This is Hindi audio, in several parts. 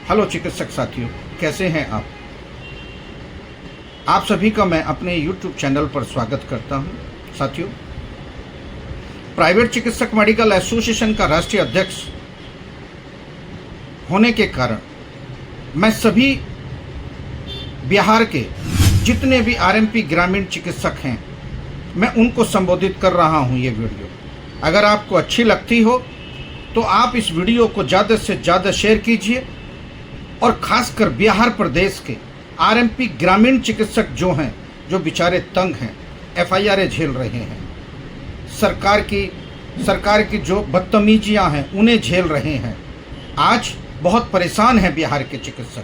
हेलो चिकित्सक साथियों, कैसे हैं आप? आप सभी का मैं अपने YouTube चैनल पर स्वागत करता हूं। साथियों, प्राइवेट चिकित्सक मेडिकल एसोसिएशन का राष्ट्रीय अध्यक्ष होने के कारण मैं सभी बिहार के जितने भी आरएमपी ग्रामीण चिकित्सक हैं, मैं उनको संबोधित कर रहा हूं। ये वीडियो अगर आपको अच्छी लगती हो तो आप इस वीडियो को ज़्यादा से ज़्यादा शेयर कीजिए और ख़ासकर बिहार प्रदेश के आरएमपी ग्रामीण चिकित्सक जो हैं, जो बेचारे तंग हैं, एफआईआर झेल रहे हैं, सरकार की जो बदतमीजियां हैं उन्हें झेल रहे हैं। आज बहुत परेशान है बिहार के चिकित्सक।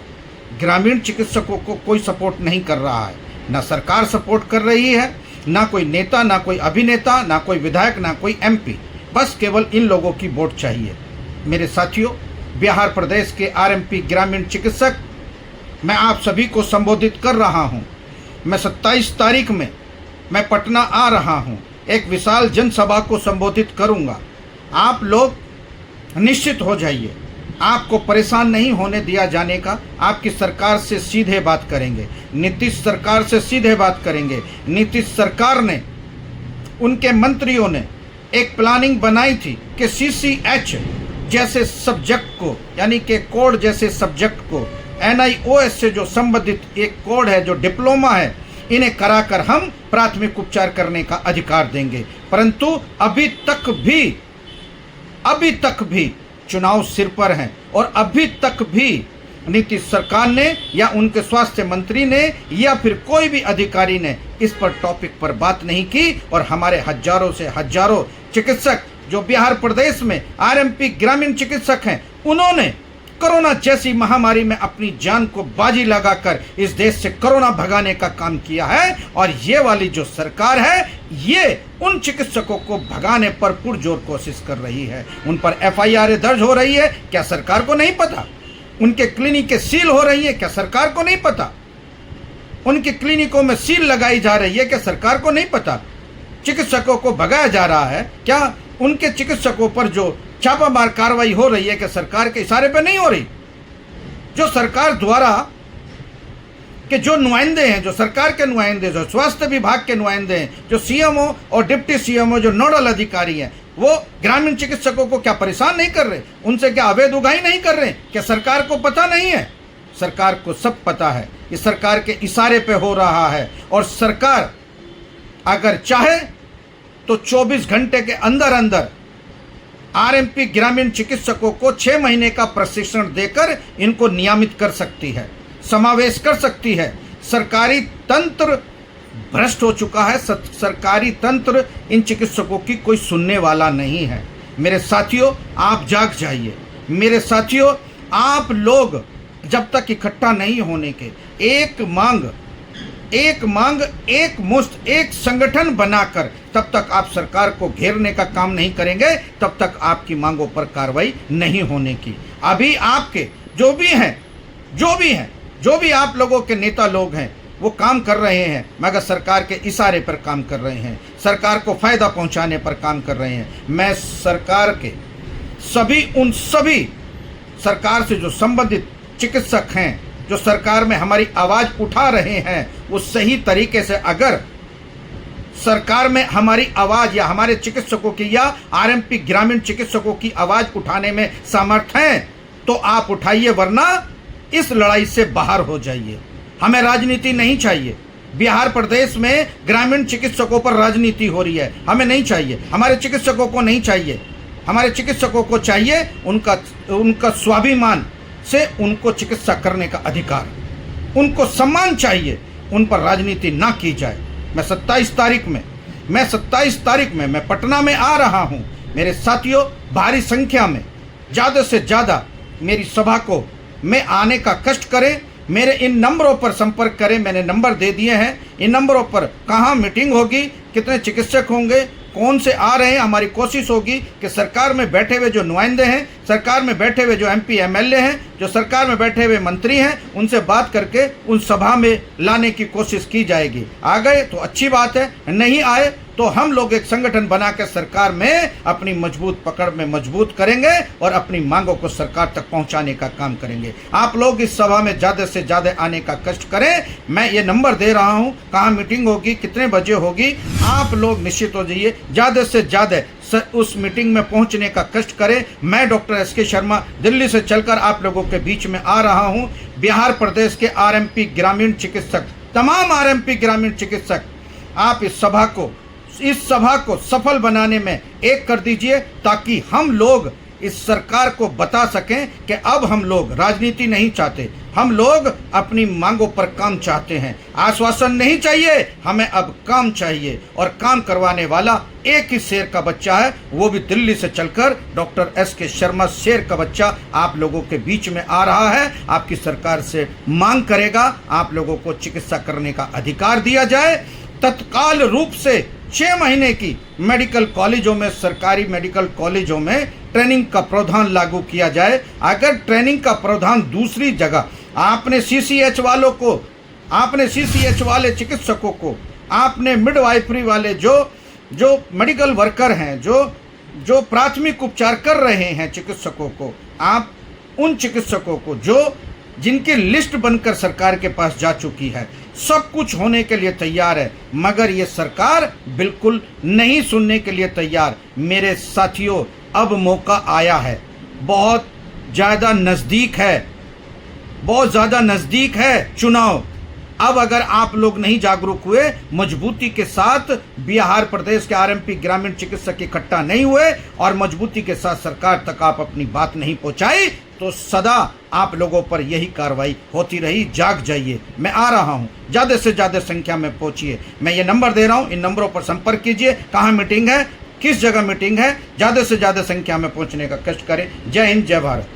ग्रामीण चिकित्सकों को कोई सपोर्ट नहीं कर रहा है, ना सरकार सपोर्ट कर रही है, ना कोई नेता, ना कोई अभिनेता, ना कोई विधायक, ना कोई एमपी। बस केवल इन लोगों की वोट चाहिए। मेरे साथियों, बिहार प्रदेश के आरएमपी ग्रामीण चिकित्सक, मैं आप सभी को संबोधित कर रहा हूं। मैं 27 तारीख में मैं पटना आ रहा हूं, एक विशाल जनसभा को संबोधित करूंगा। आप लोग निश्चित हो जाइए, आपको परेशान नहीं होने दिया जाने का। आपकी सरकार से सीधे बात करेंगे, नीतीश सरकार से सीधे बात करेंगे। नीतीश सरकार ने, उनके मंत्रियों ने एक प्लानिंग बनाई थी कि सीसीएच जैसे सब्जेक्ट को, यानी कि कोड जैसे सब्जेक्ट को, एनआईओएस से जो संबंधित एक कोड है, जो डिप्लोमा है, इन्हें कराकर हम प्राथमिक उपचार करने का अधिकार देंगे। परंतु अभी तक भी चुनाव सिर पर हैं और अभी तक भी नीतीश सरकार ने या उनके स्वास्थ्य मंत्री ने या फिर कोई भी अधिकारी ने इस पर टॉपिक पर बात नहीं की। और हमारे हजारों से हजारों चिकित्सक जो बिहार प्रदेश में आरएमपी ग्रामीण चिकित्सक हैं, उन्होंने कोरोना जैसी महामारी में अपनी जान को बाजी लगाकर इस देश से कोरोना भगाने का काम किया है। और ये वाली जो सरकार है, ये उन चिकित्सकों को भगाने पर पुरजोर कोशिश कर रही है। उन पर एफआईआर दर्ज हो रही है, क्या सरकार को नहीं पता? उनके क्लिनिकें सील हो रही है, क्या सरकार को नहीं पता? उनकी क्लिनिकों में सील लगाई जा रही है, क्या सरकार को नहीं पता? चिकित्सकों को भगाया जा रहा है, क्या उनके चिकित्सकों पर जो छापामार कार्रवाई हो रही है, कि सरकार के इशारे पे नहीं हो रही? जो सरकार द्वारा के जो नुमाइंदे हैं, जो सरकार के नुमाइंदे, जो स्वास्थ्य विभाग के नुमाइंदे हैं, जो सीएमओ और डिप्टी सीएमओ, जो नोडल अधिकारी हैं, वो ग्रामीण चिकित्सकों को क्या परेशान नहीं कर रहे? उनसे क्या अवैध उगाही नहीं कर रहे? क्या सरकार को पता नहीं है? सरकार को सब पता है। ये सरकार के इशारे पे हो रहा है। और सरकार अगर चाहे तो 24 घंटे के अंदर अंदर आरएमपी ग्रामीण चिकित्सकों को 6 महीने का प्रशिक्षण देकर इनको नियमित कर सकती है, समावेश कर सकती है। सरकारी तंत्र भ्रष्ट हो चुका है। सरकारी तंत्र इन चिकित्सकों की कोई सुनने वाला नहीं है। मेरे साथियों, आप जाग जाइए। मेरे साथियों, आप लोग जब तक इकट्ठा नहीं होने के, एक मांग, एक मुश्त, एक संगठन बनाकर, तब तक आप सरकार को घेरने का काम नहीं करेंगे, तब तक आपकी मांगों पर कार्रवाई नहीं होने की। अभी आपके जो भी आप लोगों के नेता लोग हैं, वो काम कर रहे हैं, मगर सरकार के इशारे पर काम कर रहे हैं, सरकार को फायदा पहुंचाने पर काम कर रहे हैं। मैं सरकार के उन सभी सरकार से जो संबंधित चिकित्सक हैं, जो सरकार में हमारी आवाज़ उठा रहे हैं, वो सही तरीके से अगर सरकार में हमारी आवाज़ या हमारे चिकित्सकों की या आरएमपी ग्रामीण चिकित्सकों की आवाज़ उठाने में सामर्थ हैं तो आप उठाइए, वरना इस लड़ाई से बाहर हो जाइए। हमें राजनीति नहीं चाहिए। बिहार प्रदेश में ग्रामीण चिकित्सकों पर राजनीति हो रही है, हमें नहीं चाहिए। हमारे चिकित्सकों को नहीं चाहिए। हमारे चिकित्सकों को चाहिए उनका स्वाभिमान से उनको चिकित्सा करने का अधिकार, उनको सम्मान चाहिए। उन पर राजनीति ना की जाए। मैं 27 तारीख में मैं पटना में आ रहा हूं। मेरे साथियों, भारी संख्या में, ज़्यादा से ज़्यादा मेरी सभा को में आने का कष्ट करें। मेरे इन नंबरों पर संपर्क करें, मैंने नंबर दे दिए हैं। इन नंबरों पर कहाँ मीटिंग होगी, कितने चिकित्सक होंगे, कौन से आ रहे हैं, हमारी कोशिश होगी कि सरकार में बैठे हुए जो नुमाइंदे हैं, सरकार में बैठे हुए जो एमपी एमएलए हैं, जो सरकार में बैठे हुए मंत्री हैं, उनसे बात करके उन सभा में लाने की कोशिश की जाएगी। आ गए तो अच्छी बात है, नहीं आए तो हम लोग एक संगठन बनाकर सरकार में अपनी मजबूत पकड़ में मजबूत करेंगे और अपनी मांगों को सरकार तक पहुंचाने का काम करेंगे। आप लोग इस सभा में ज़्यादा से ज़्यादा आने का कष्ट करें। मैं ये नंबर दे रहा हूं, कहाँ मीटिंग होगी, कितने बजे होगी, आप लोग निश्चित हो जाइए, ज़्यादा से ज़्यादा उस मीटिंग में पहुंचने का कष्ट करें। मैं डॉक्टर एस.के. शर्मा दिल्ली से चलकर आप लोगों के बीच में आ रहा हूं। बिहार प्रदेश के आरएमपी ग्रामीण चिकित्सक, तमाम आरएमपी ग्रामीण चिकित्सक, आप इस सभा को सफल बनाने में एक कर दीजिए, ताकि हम लोग इस सरकार को बता सकें कि अब हम लोग राजनीति नहीं चाहते, हम लोग अपनी मांगों पर काम चाहते हैं। आश्वासन नहीं चाहिए, हमें अब काम चाहिए, और काम करवाने वाला एक ही शेर का बच्चा है, वो भी दिल्ली से चलकर डॉक्टर एस.के. शर्मा शेर का बच्चा आप लोगों के बीच में आ रहा है। आपकी सरकार से मांग करेगा आप लोगों को चिकित्सा करने का अधिकार दिया जाए। तत्काल रूप से 6 महीने की मेडिकल कॉलेजों में, सरकारी मेडिकल कॉलेजों में ट्रेनिंग का प्रावधान लागू किया जाए। अगर ट्रेनिंग का प्रावधान दूसरी जगह, आपने सीसीएच वालों को, आपने सीसीएच वाले चिकित्सकों को, आपने मिडवाइफरी वाले जो मेडिकल वर्कर हैं, जो प्राथमिक उपचार कर रहे हैं चिकित्सकों को, आप उन चिकित्सकों को जिनकी लिस्ट बनकर सरकार के पास जा चुकी है, सब कुछ होने के लिए तैयार है, मगर ये सरकार बिल्कुल नहीं सुनने के लिए तैयार। मेरे साथियों, अब मौका आया है, बहुत ज़्यादा नज़दीक है, बहुत ज़्यादा नज़दीक है चुनाव। अब अगर आप लोग नहीं जागरूक हुए, मजबूती के साथ बिहार प्रदेश के आरएमपी ग्रामीण चिकित्सक इकट्ठा नहीं हुए और मजबूती के साथ सरकार तक आप अपनी बात नहीं पहुंचाई, तो सदा आप लोगों पर यही कार्रवाई होती रही। जाग जाइए, मैं आ रहा हूं, ज़्यादा से ज़्यादा संख्या में पहुंचिए। मैं ये नंबर दे रहा हूं, इन नंबरों पर संपर्क कीजिए। कहाँ मीटिंग है, किस जगह मीटिंग है, ज़्यादा से ज़्यादा संख्या में पहुंचने का कष्ट करें। जय हिंद, जय भारत।